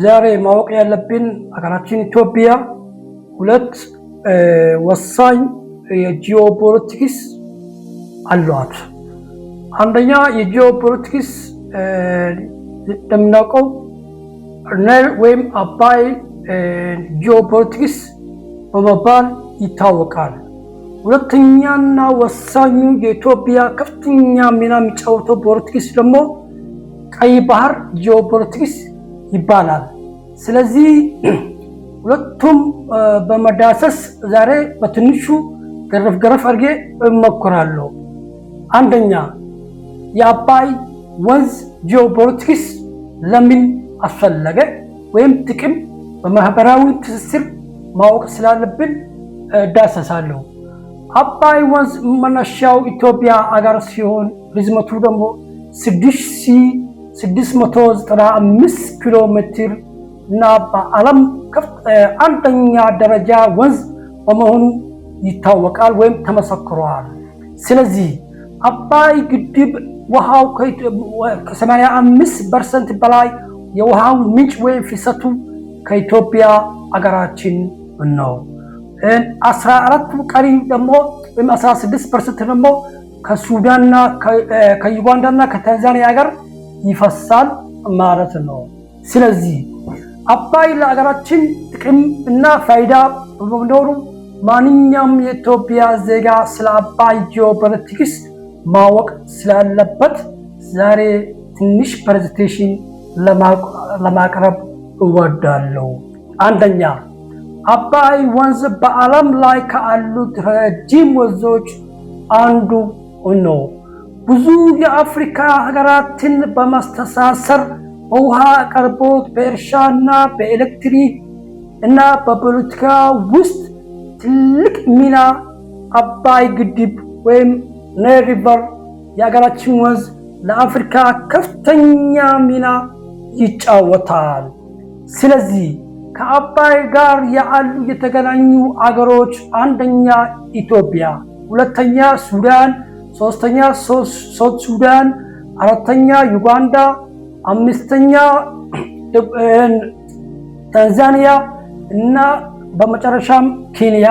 ዛሬ ማወቅ ያለብን ሀገራችን ኢትዮጵያ ሁለት ወሳኝ የጂኦፖለቲክስ አሏት። አንደኛ የጂኦፖለቲክስ እንደምናውቀው ናይል ወይም አባይ ጂኦፖለቲክስ በመባል ይታወቃል። ሁለተኛና ወሳኙ የኢትዮጵያ ከፍተኛ ሚና የሚጫወተው ፖለቲክስ ደግሞ ቀይ ባህር ጂኦፖለቲክስ ይባላል። ስለዚህ ሁለቱም በመዳሰስ ዛሬ በትንሹ ገረፍ አድርጌ እሞክራለሁ። አንደኛ የአባይ ወንዝ ጂኦፖለቲክስ ለምን አስፈለገ ወይም ጥቅም በማህበራዊ ትስስር ማወቅ ስላለብን ዳሰሳለሁ። አባይ ወንዝ መነሻው ኢትዮጵያ አገር ሲሆን ርዝመቱ ደግሞ 6695 ኪሎ ሜትር እና በዓለም አንደኛ ደረጃ ወንዝ በመሆኑ ይታወቃል ወይም ተመሰክሯል። ስለዚህ አባይ ግድብ ውሃው ከ85% በላይ የውሃው ምንጭ ወይም ፍሰቱ ከኢትዮጵያ አገራችን ነው። 14 ቀሪ ደግሞ ወይም 16% ደግሞ ከሱዳንና ከዩጋንዳና ከታንዛኒያ ጋር ይፈሳል ማለት ነው። ስለዚህ አባይ ለሀገራችን ጥቅም እና ፋይዳ በመኖሩ ማንኛውም የኢትዮጵያ ዜጋ ስለ አባይ ጂኦፖለቲክስ ማወቅ ስላለበት ዛሬ ትንሽ ፕሬዘንቴሽን ለማቅረብ እወዳለሁ። አንደኛ አባይ ወንዝ በዓለም ላይ ካሉት ረጅም ወንዞች አንዱ ነው። ብዙ የአፍሪካ ሀገራትን በማስተሳሰር በውሃ አቅርቦት፣ በእርሻና በኤሌክትሪክ እና በፖለቲካ ውስጥ ትልቅ ሚና አባይ ግድብ ወይም ናይል ሪቨር የሀገራችን ወንዝ ለአፍሪካ ከፍተኛ ሚና ይጫወታል። ስለዚህ ከአባይ ጋር ያሉ የተገናኙ አገሮች አንደኛ ኢትዮጵያ፣ ሁለተኛ ሱዳን፣ ሶስተኛ ሶት ሱዳን፣ አራተኛ ዩጋንዳ፣ አምስተኛ ታንዛኒያ እና በመጨረሻም ኬንያ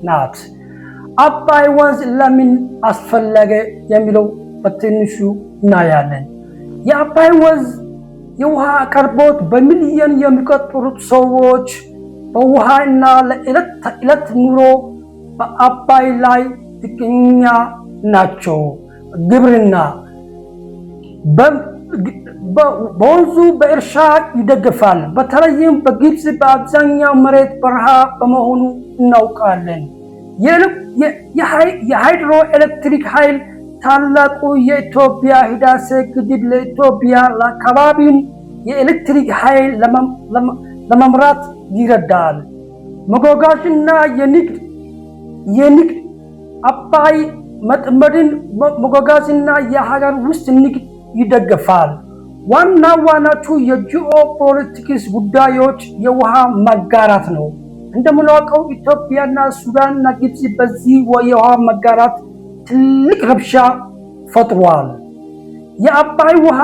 ናት። አባይ ወንዝ ለምን አስፈለገ የሚለው በትንሹ እናያለን። የአባይ ወንዝ የውሃ አቅርቦት በሚሊዮን የሚቆጠሩት ሰዎች በውሃ እና ለዕለት ተዕለት ኑሮ በአባይ ላይ ጥገኛ ናቸው። ግብርና በወንዙ በእርሻ ይደገፋል። በተለይም በግብፅ በአብዛኛው መሬት በረሃ በመሆኑ እናውቃለን። የሃይድሮ ኤሌክትሪክ ኃይል ታላቁ የኢትዮጵያ ህዳሴ ግድብ ለኢትዮጵያ ለአካባቢው የኤሌክትሪክ ኃይል ለመምራት ይረዳል። መጓጓዣና የንግድ አባይ መጥመድን መጓጓዝና የሀገር ውስጥ ንግድ ይደገፋል። ዋናዎቹ የጂኦፖለቲክስ ጉዳዮች የውሃ መጋራት ነው። እንደምናውቀው ኢትዮጵያና ሱዳንና ግብፅ በዚህ የውሃ መጋራት ትልቅ ረብሻ ፈጥሯል። የአባይ ውሃ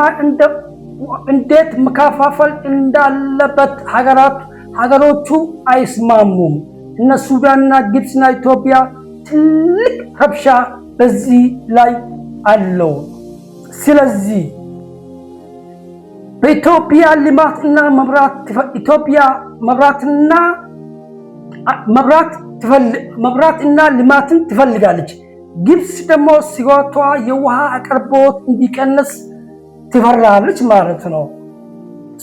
እንዴት መከፋፈል እንዳለበት ሀገሮቹ አይስማሙም። እነ ሱዳንና ግብፅና ኢትዮጵያ ትልቅ ረብሻ በዚህ ላይ አለው። ስለዚህ በኢትዮጵያ ልማትና መብራትና ልማትን ትፈልጋለች። ግብፅ ደግሞ ስጋቷ የውሃ አቅርቦት እንዲቀንስ ትፈራለች ማለት ነው።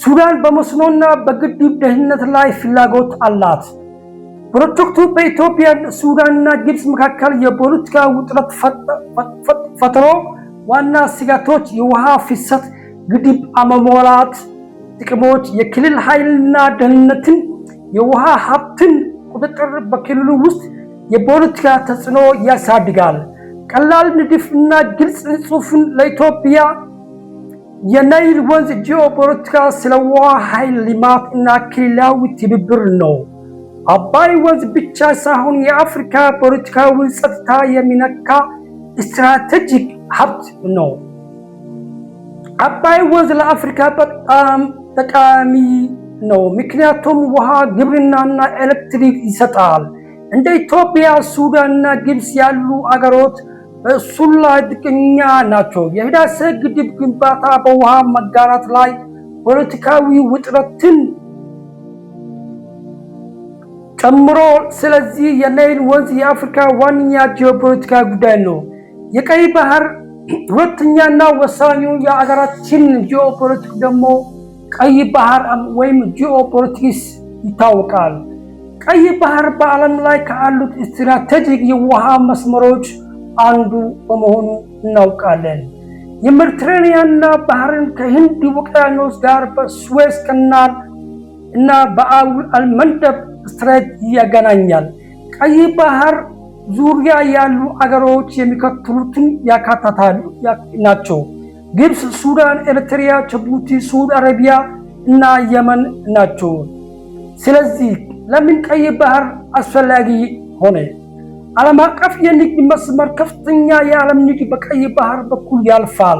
ሱዳን በመስኖና በግድብ ደህንነት ላይ ፍላጎት አላት። ፕሮጀክቱ በኢትዮጵያ ሱዳንና ግብፅ መካከል የፖለቲካ ውጥረት ፈጥሮ ዋና ስጋቶች የውሃ ፍሰት፣ ግድብ አመሞላት ጥቅሞች፣ የክልል ኃይልና ደህንነትን፣ የውሃ ሀብትን ቁጥጥር በክልሉ ውስጥ የፖለቲካ ተጽዕኖ ያሳድጋል። ቀላል ንድፍና ግልጽ ጽሑፍን ለኢትዮጵያ የናይል ወንዝ ጂኦፖለቲካ ስለ ውሃ ኃይል ልማት እና ክልላዊ ትብብር ነው። አባይ ወንዝ ብቻ ሳይሆን የአፍሪካ ፖለቲካዊ ጸጥታ የሚነካ ስትራቴጂክ ሀብት ነው። አባይ ወንዝ ለአፍሪካ በጣም ጠቃሚ ነው። ምክንያቱም ውሃ ግብርናና ኤሌክትሪክ ይሰጣል። እንደ ኢትዮጵያ፣ ሱዳንና ግብፅ ያሉ አገሮች በእሱ ላይ ጥገኛ ናቸው። የህዳሴ ግድብ ግንባታ በውሃ መጋራት ላይ ፖለቲካዊ ውጥረትን ጨምሮ፣ ስለዚህ የናይል ወንዝ የአፍሪካ ዋነኛ ጂኦፖለቲካ ጉዳይ ነው። የቀይ ባህር ሁለተኛና ወሳኙ የአገራችን ጂኦፖለቲክ ደግሞ ቀይ ባህር ወይም ጂኦፖለቲክስ ይታወቃል። ቀይ ባህር በዓለም ላይ ካሉት ስትራቴጂክ የውሃ መስመሮች አንዱ በመሆኑ እናውቃለን። የሜዲትራኒያንና ባህርን ከህንድ ውቅያኖስ ጋር በስዌዝ ካናል እና በባብ አልመንደብ ስትሬት ያገናኛል። ቀይ ባህር ዙሪያ ያሉ አገሮች የሚከተሉትን ያካትታሉ ናቸው። ግብፅ፣ ሱዳን፣ ኤርትሪያ፣ ጅቡቲ፣ ሳዑዲ አረቢያ እና የመን ናቸው። ስለዚህ ለምን ቀይ ባህር አስፈላጊ ሆነ? ዓለም አቀፍ የንግድ መስመር ከፍተኛ የዓለም ንግድ በቀይ ባህር በኩል ያልፋል።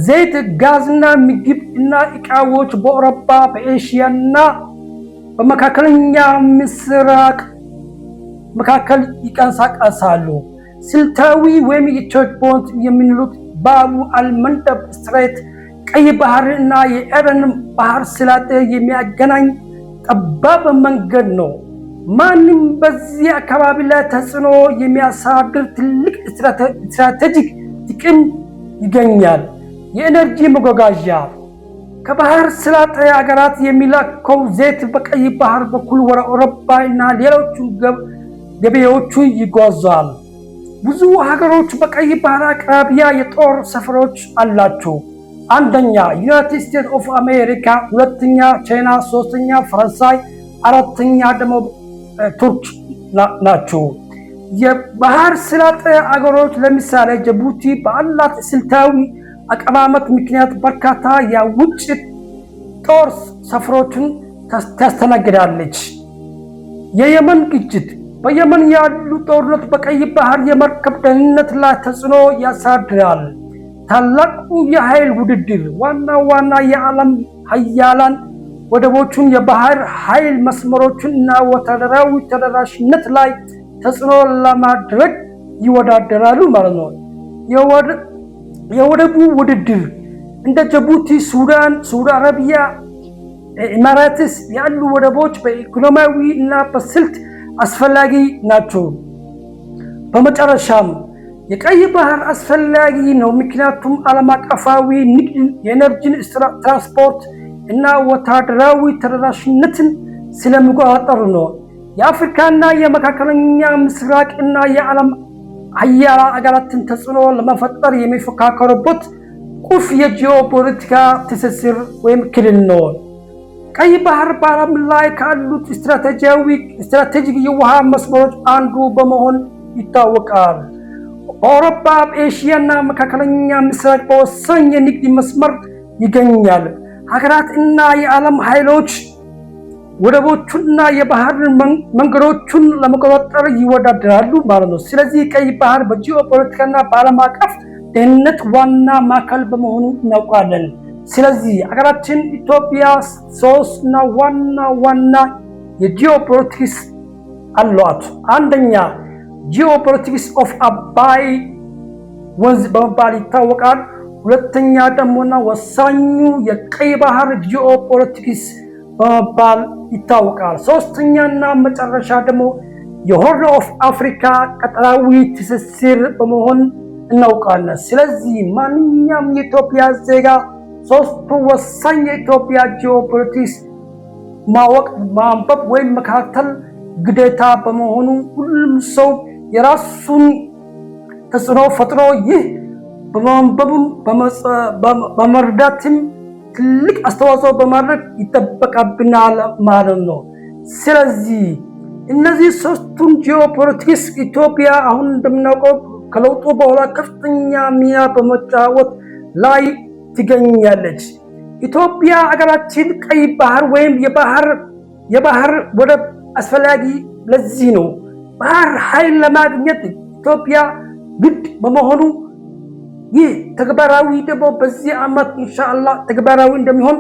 ዘይት፣ ጋዝና ምግብ እና ዕቃዎች በአውሮፓ፣ በኤሽያ እና በመካከለኛ ምስራቅ መካከል ይንቀሳቀሳሉ። ስልታዊ ወይም የቾክ ፖይንት የሚሉት ባብ አልመንደብ ስትሬት ቀይ ባህር እና የኤደን ባህር ሰላጤ የሚያገናኝ ጠባብ መንገድ ነው። ማንም በዚህ አካባቢ ላይ ተጽዕኖ የሚያሳድር ትልቅ ስትራቴጂክ ጥቅም ይገኛል። የኤነርጂ መጓጓዣ ከባህር ሰላጤ ሀገራት የሚላከው ዘይት በቀይ ባህር በኩል ወደ አውሮፓ እና ሌሎች ገበያዎቹ ይጓዛል። ብዙ ሀገሮች በቀይ ባህር አቅራቢያ የጦር ሰፈሮች አላቸው። አንደኛ ዩናይትድ ስቴትስ ኦፍ አሜሪካ፣ ሁለተኛ ቻይና፣ ሶስተኛ ፈረንሳይ፣ አራተኛ ደግሞ ቱርክ ናቸው። የባህር ሰላጤ አገሮች ለምሳሌ ጅቡቲ ባላት ስልታዊ አቀማመጥ ምክንያት በርካታ የውጭ ጦር ሰፈሮችን ታስተናግዳለች። የየመን ግጭት በየመን ያሉ ጦርነት በቀይ ባህር የመርከብ ደህንነት ላይ ተጽዕኖ ያሳድራል። ታላቁ የኃይል ውድድር ዋና የዓለም ሀያላን ወደቦቹን፣ የባህር ኃይል መስመሮችን እና ወታደራዊ ተደራሽነት ላይ ተጽዕኖ ለማድረግ ይወዳደራሉ ማለት ነው። የወደቡ ውድድር እንደ ጅቡቲ፣ ሱዳን፣ ሳዑዲ አረቢያ፣ ኢማራትስ ያሉ ወደቦች በኢኮኖሚያዊ እና በስልት አስፈላጊ ናቸው። በመጨረሻም የቀይ ባህር አስፈላጊ ነው ምክንያቱም ዓለም አቀፋዊ ንግድ፣ የኤነርጂን ትራንስፖርት እና ወታደራዊ ተደራሽነትን ስለሚቆጣጠሩ ነው። የአፍሪካና የመካከለኛ ምስራቅ እና የዓለም ሀያላ አገራትን ተጽዕኖ ለመፍጠር የሚፎካከሩበት ቁልፍ የጂኦፖለቲካ ትስስር ወይም ክልል ነው። ቀይ ባህር በዓለም ላይ ካሉት ስትራቴጂክ የውሃ መስመሮች አንዱ በመሆን ይታወቃል። በአውሮፓ፣ በኤሽያ እና መካከለኛ ምስራቅ በወሳኝ የንግድ መስመር ይገኛል። ሀገራት እና የዓለም ኃይሎች ወደቦቹንና የባህር መንገዶቹን ለመቆጣጠር ይወዳደራሉ ማለት ነው። ስለዚህ ቀይ ባህር በጂኦፖለቲካና በዓለም አቀፍ ደህንነት ዋና ማዕከል በመሆኑ እናውቃለን። ስለዚህ ሀገራችን ኢትዮጵያ ሶስት ዋና የጂኦፖለቲክስ አሏት። አንደኛ ጂኦፖለቲክስ ኦፍ አባይ ወንዝ በመባል ይታወቃል። ሁለተኛ ደሞና ወሳኙ የቀይ ባህር ጂኦፖለቲክስ በመባል ይታወቃል። ሶስተኛና መጨረሻ ደግሞ የሆርን ኦፍ አፍሪካ ቀጠናዊ ትስስር በመሆን እናውቃለን። ስለዚህ ማንኛውም የኢትዮጵያ ዜጋ ሶስቱ ወሳኝ የኢትዮጵያ ጂኦፖለቲክስ ማወቅ፣ ማንበብ ወይም መከታተል ግዴታ በመሆኑ ሁሉም ሰው የራሱን ተጽዕኖ ፈጥሮ ይህ በማንበብም በመርዳትም ትልቅ አስተዋጽኦ በማድረግ ይጠበቅብናል ማለት ነው። ስለዚህ እነዚህ ሶስቱን ጂኦፖለቲክስ ኢትዮጵያ አሁን እንደምናውቀው ከለውጡ በኋላ ከፍተኛ ሚና በመጫወት ላይ ትገኛለች። ኢትዮጵያ ሀገራችን ቀይ ባህር ወይም የባህር ወደብ አስፈላጊ ለዚህ ነው። ባህር ኃይል ለማግኘት ኢትዮጵያ ግድ በመሆኑ ይህ ተግባራዊ ደግሞ በዚህ ዓመት ኢንሻአላህ ተግባራዊ እንደሚሆን